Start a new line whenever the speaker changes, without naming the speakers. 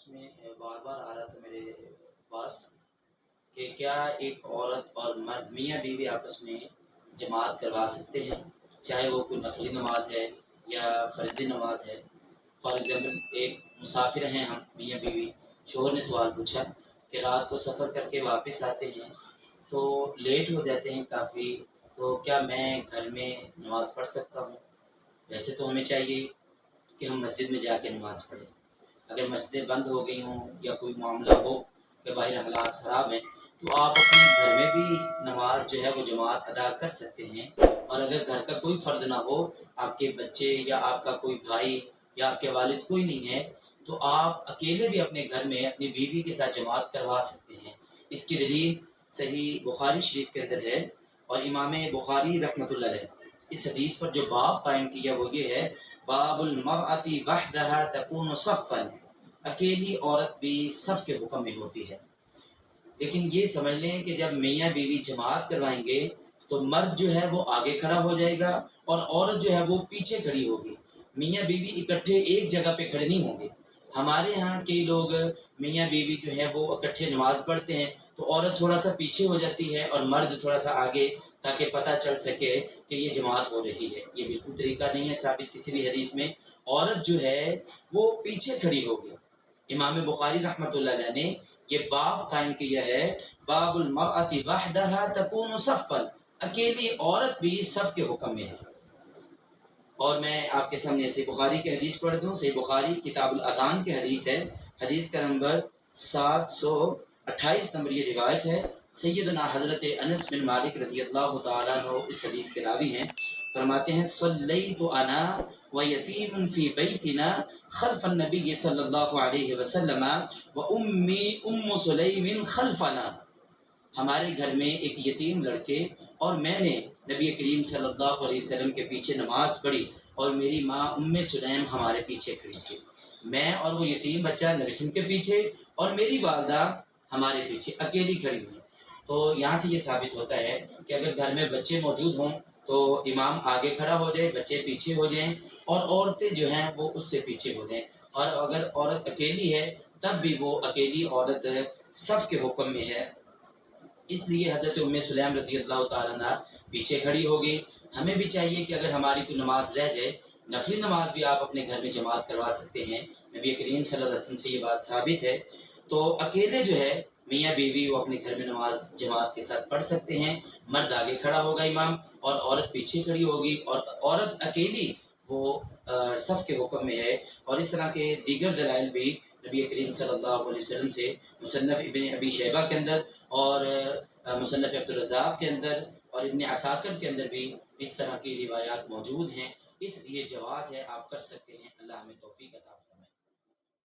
اس میں بار بار آ رہا تھا میرے پاس کہ کیا ایک عورت اور مرد میاں بیوی آپس میں جماعت کروا سکتے ہیں، چاہے وہ کوئی نفلی نماز ہے یا فردی نماز ہے۔ فار ایگزامپل ایک مسافر ہیں ہم میاں بیوی، شوہر نے سوال پوچھا کہ رات کو سفر کر کے واپس آتے ہیں تو لیٹ ہو جاتے ہیں کافی، تو کیا میں گھر میں نماز پڑھ سکتا ہوں؟ ویسے تو ہمیں چاہیے کہ ہم مسجد میں جا کے نماز پڑھیں، اگر مسجدیں بند ہو گئی ہوں یا کوئی معاملہ ہو کہ باہر حالات خراب ہیں تو آپ اپنے گھر میں بھی نماز جو ہے وہ جماعت ادا کر سکتے ہیں۔ اور اگر گھر کا کوئی فرد نہ ہو، آپ کے بچے یا آپ کا کوئی بھائی یا آپ کے والد کوئی نہیں ہے، تو آپ اکیلے بھی اپنے گھر میں اپنی بیوی کے ساتھ جماعت کروا سکتے ہیں۔ اس کی دلیل صحیح بخاری شریف کے اندر ہے، اور امام بخاری رحمۃ اللہ علیہ اس حدیث پر جو باب قائم کیا وہ یہ ہے: باب المرأة وحدها تکون صفا، اکیلی عورت بھی صف کے حکم میں ہوتی ہے۔ لیکن یہ سمجھ لیں کہ جب میاں بیوی جماعت کروائیں گے تو مرد جو ہے وہ آگے کھڑا ہو جائے گا اور عورت جو ہے وہ پیچھے کھڑی ہوگی۔ میاں بیوی اکٹھے ایک جگہ پہ کھڑے نہیں ہوں گے۔ ہمارے ہاں کئی لوگ میاں بیوی جو ہے وہ اکٹھے نماز پڑھتے ہیں تو عورت تھوڑا سا پیچھے ہو جاتی ہے اور مرد تھوڑا سا آگے، تاکہ پتہ چل سکے کہ یہ جماعت ہو رہی ہے۔ یہ بالکل طریقہ نہیں ہے ثابت کسی بھی حدیث میں۔ عورت جو ہے وہ پیچھے کھڑی ہوگی۔ امام بخاری رحمۃ اللہ علیہ نے یہ باب قائم کیا ہے: باب المرأة وحدها تکون صفا، اکیلی عورت بھی صف کے حکم میں ہے۔ اور میں آپ کے سامنے صحیح بخاری کی حدیث پڑھ دوں۔ صحیح بخاری کتاب الاذان کی حدیث ہے، حدیث کا نمبر 728 نمبر یہ روایت ہے۔ سیدنا حضرت انس بن مالک رضی اللہ تعالیٰ عنہ اس حدیث کے راوی ہیں، فرماتے ہیں: صلیت انا ویتیم فی بیتنا خلف النبی صلی اللہ علیہ وسلم و امی ام سلیم خلفنا، ہمارے گھر میں ایک یتیم لڑکے اور میں نے نبی کریم صلی اللہ علیہ وسلم کے پیچھے نماز پڑھی، اور میری ماں ام سلیم ہمارے پیچھے کھڑی تھی۔ میں اور وہ یتیم بچہ نبی وسلم کے پیچھے اور میری والدہ ہمارے پیچھے اکیلی کھڑی ہوئی۔ تو یہاں سے یہ ثابت ہوتا ہے کہ اگر گھر میں بچے موجود ہوں تو امام آگے کھڑا ہو جائے، بچے پیچھے ہو جائیں، اور عورتیں جو ہیں وہ اس سے پیچھے ہو جائیں۔ اور اگر عورت اکیلی ہے تب بھی وہ اکیلی عورت صف کے حکم میں ہے، اس لیے حضرت ام سلیم رضی اللہ تعالیٰ عنہ پیچھے کھڑی ہوگی۔ ہمیں بھی چاہیے کہ اگر ہماری کوئی نماز رہ جائے، نفلی نماز بھی آپ اپنے گھر میں جماعت کروا سکتے ہیں، نبی کریم صلی اللہ علیہ وسلم سے یہ بات ثابت ہے۔ تو اکیلے جو ہے میاں بیوی وہ اپنے گھر میں نماز جماعت کے ساتھ پڑھ سکتے ہیں۔ مرد آگے کھڑا ہوگا امام، اور عورت پیچھے کھڑی ہوگی، اور عورت اکیلی وہ صف کے حکم میں ہے۔ اور اس طرح کے دیگر دلائل بھی نبی کریم صلی اللہ علیہ وسلم سے مصنف ابن ابی شیبہ کے اندر اور مصنف عبدالرزاق کے اندر اور ابن عساکر کے اندر بھی اس طرح کی روایات موجود ہیں، اس لیے جواز ہے، آپ کر سکتے ہیں۔ اللہ ہمیں توفیق عطا فرمائے۔